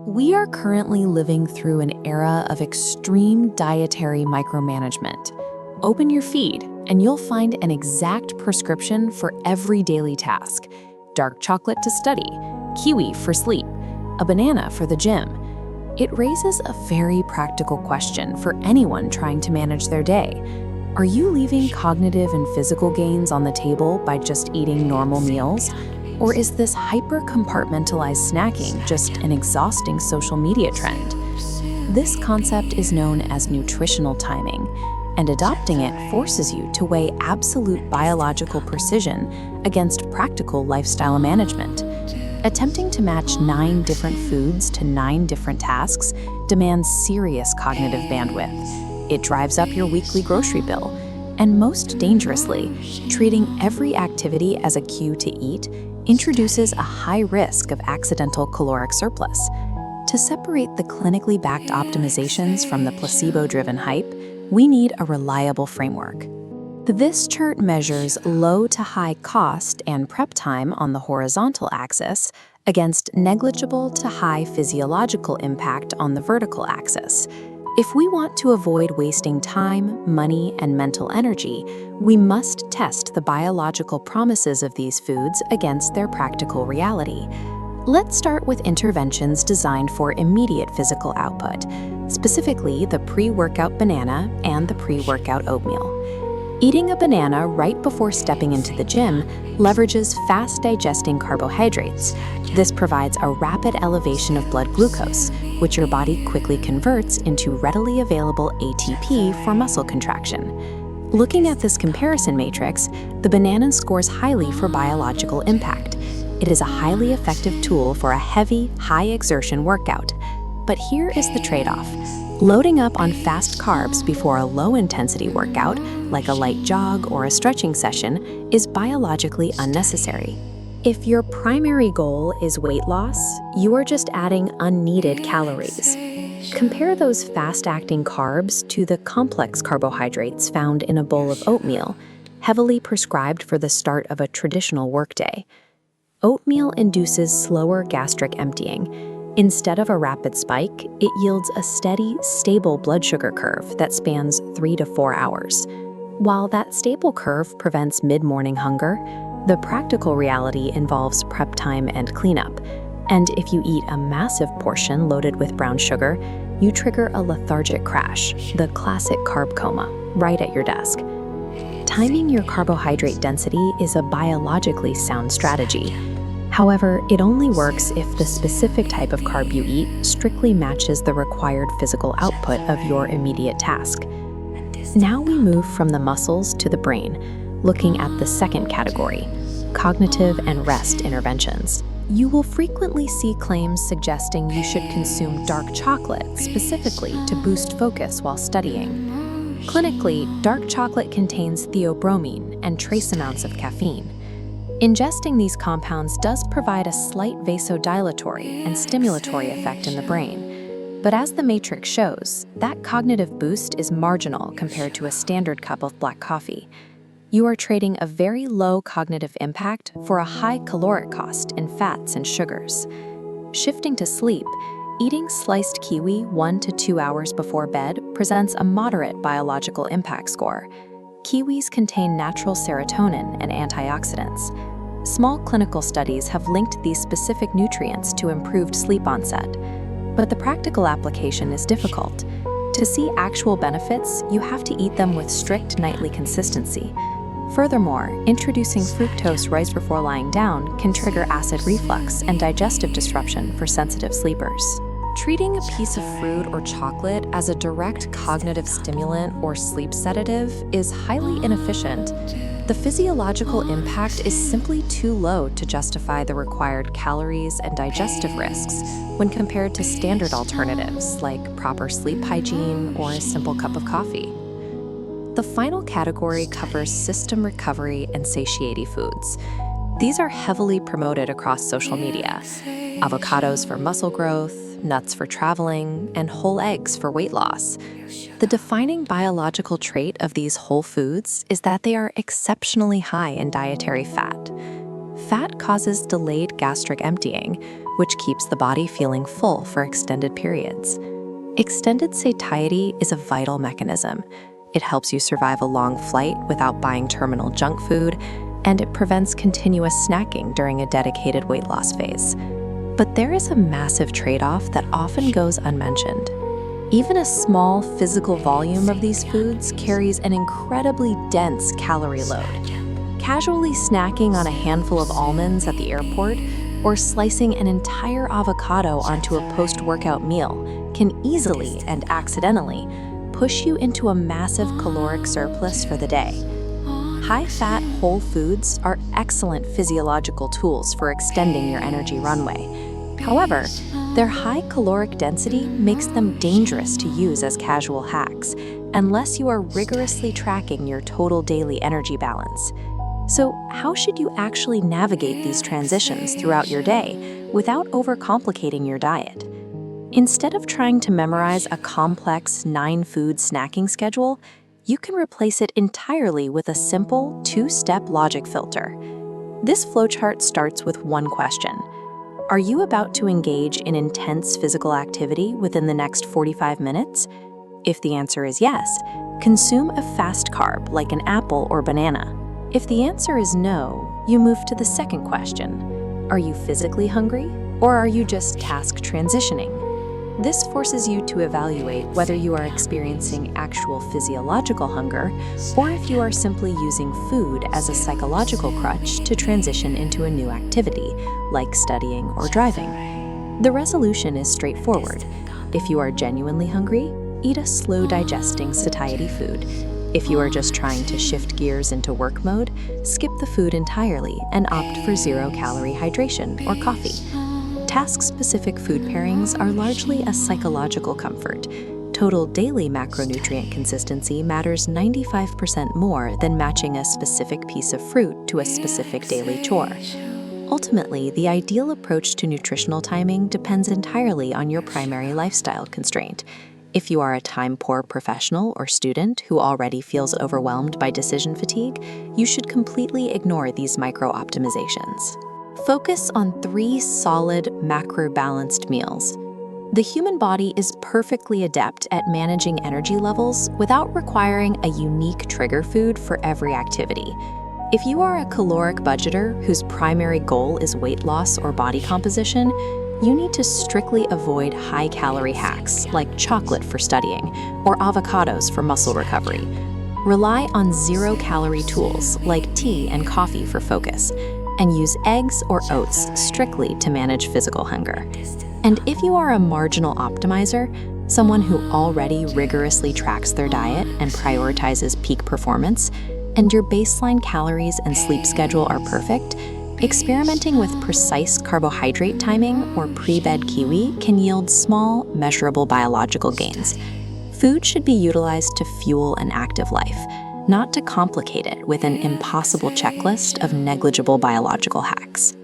We are currently living through an era of extreme dietary micromanagement. Open your feed, and you'll find an exact prescription for every daily task. Dark chocolate to study, kiwi for sleep, a banana for the gym. It raises a very practical question for anyone trying to manage their day. Are you leaving cognitive and physical gains on the table by just eating normal meals? Or is this hyper-compartmentalized snacking just an exhausting social media trend? This concept is known as nutritional timing, and adopting it forces you to weigh absolute biological precision against practical lifestyle management. Attempting to match 9 different foods to 9 different tasks demands serious cognitive bandwidth. It drives up your weekly grocery bill, and most dangerously, treating every activity as a cue to eat introduces a high risk of accidental caloric surplus. To separate the clinically backed optimizations from the placebo-driven hype, we need a reliable framework. This chart measures low to high cost and prep time on the horizontal axis against negligible to high physiological impact on the vertical axis. If we want to avoid wasting time, money, and mental energy, we must test the biological promises of these foods against their practical reality. Let's start with interventions designed for immediate physical output, specifically the pre-workout banana and the pre-workout oatmeal. Eating a banana right before stepping into the gym leverages fast-digesting carbohydrates. This provides a rapid elevation of blood glucose, which your body quickly converts into readily available ATP for muscle contraction. Looking at this comparison matrix, the banana scores highly for biological impact. It is a highly effective tool for a heavy, high-exertion workout. But here is the trade-off. Loading up on fast carbs before a low-intensity workout, like a light jog or a stretching session, is biologically unnecessary. If your primary goal is weight loss, you are just adding unneeded calories. Compare those fast-acting carbs to the complex carbohydrates found in a bowl of oatmeal, heavily prescribed for the start of a traditional workday. Oatmeal induces slower gastric emptying. Instead of a rapid spike, it yields a steady, stable blood sugar curve that spans 3 to 4 hours. While that stable curve prevents mid-morning hunger, the practical reality involves prep time and cleanup. And if you eat a massive portion loaded with brown sugar, you trigger a lethargic crash, the classic carb coma, right at your desk. Timing your carbohydrate density is a biologically sound strategy. However, it only works if the specific type of carb you eat strictly matches the required physical output of your immediate task. Now we move from the muscles to the brain, looking at the second category, cognitive and rest interventions. You will frequently see claims suggesting you should consume dark chocolate specifically to boost focus while studying. Clinically, dark chocolate contains theobromine and trace amounts of caffeine. Ingesting these compounds does provide a slight vasodilatory and stimulatory effect in the brain. But as the matrix shows, that cognitive boost is marginal compared to a standard cup of black coffee. You are trading a very low cognitive impact for a high caloric cost in fats and sugars. Shifting to sleep, eating sliced kiwi 1 to 2 hours before bed presents a moderate biological impact score. Kiwis contain natural serotonin and antioxidants. Small clinical studies have linked these specific nutrients to improved sleep onset, but the practical application is difficult. To see actual benefits, you have to eat them with strict nightly consistency. Furthermore, introducing fructose right before lying down can trigger acid reflux and digestive disruption for sensitive sleepers. Treating a piece of fruit or chocolate as a direct cognitive stimulant or sleep sedative is highly inefficient. The physiological impact is simply too low to justify the required calories and digestive risks when compared to standard alternatives like proper sleep hygiene or a simple cup of coffee. The final category covers system recovery and satiety foods. These are heavily promoted across social media. Avocados for muscle growth, nuts for traveling, and whole eggs for weight loss. The defining biological trait of these whole foods is that they are exceptionally high in dietary fat. Fat causes delayed gastric emptying, which keeps the body feeling full for extended periods. Extended satiety is a vital mechanism. It helps you survive a long flight without buying terminal junk food, and it prevents continuous snacking during a dedicated weight loss phase. But there is a massive trade-off that often goes unmentioned. Even a small physical volume of these foods carries an incredibly dense calorie load. Casually snacking on a handful of almonds at the airport or slicing an entire avocado onto a post-workout meal can easily and accidentally push you into a massive caloric surplus for the day. High-fat whole foods are excellent physiological tools for extending your energy runway. However, their high caloric density makes them dangerous to use as casual hacks unless you are rigorously tracking your total daily energy balance. So, how should you actually navigate these transitions throughout your day without overcomplicating your diet? Instead of trying to memorize a complex 9-food snacking schedule, you can replace it entirely with a simple 2-step logic filter. This flowchart starts with one question. Are you about to engage in intense physical activity within the next 45 minutes? If the answer is yes, consume a fast carb like an apple or banana. If the answer is no, you move to the second question. Are you physically hungry, or are you just task transitioning? This forces you to evaluate whether you are experiencing actual physiological hunger or if you are simply using food as a psychological crutch to transition into a new activity, like studying or driving. The resolution is straightforward. If you are genuinely hungry, eat a slow-digesting satiety food. If you are just trying to shift gears into work mode, skip the food entirely and opt for zero-calorie hydration or coffee. Task-specific food pairings are largely a psychological comfort. Total daily macronutrient consistency matters 95% more than matching a specific piece of fruit to a specific daily chore. Ultimately, the ideal approach to nutritional timing depends entirely on your primary lifestyle constraint. If you are a time-poor professional or student who already feels overwhelmed by decision fatigue, you should completely ignore these micro-optimizations. Focus on 3 solid, macro-balanced meals. The human body is perfectly adept at managing energy levels without requiring a unique trigger food for every activity. If you are a caloric budgeter whose primary goal is weight loss or body composition, you need to strictly avoid high-calorie hacks like chocolate for studying or avocados for muscle recovery. Rely on zero-calorie tools like tea and coffee for focus, and use eggs or oats strictly to manage physical hunger. And if you are a marginal optimizer, someone who already rigorously tracks their diet and prioritizes peak performance, and your baseline calories and sleep schedule are perfect, experimenting with precise carbohydrate timing or pre-bed kiwi can yield small, measurable biological gains. Food should be utilized to fuel an active life, not to complicate it with an impossible checklist of negligible biological hacks.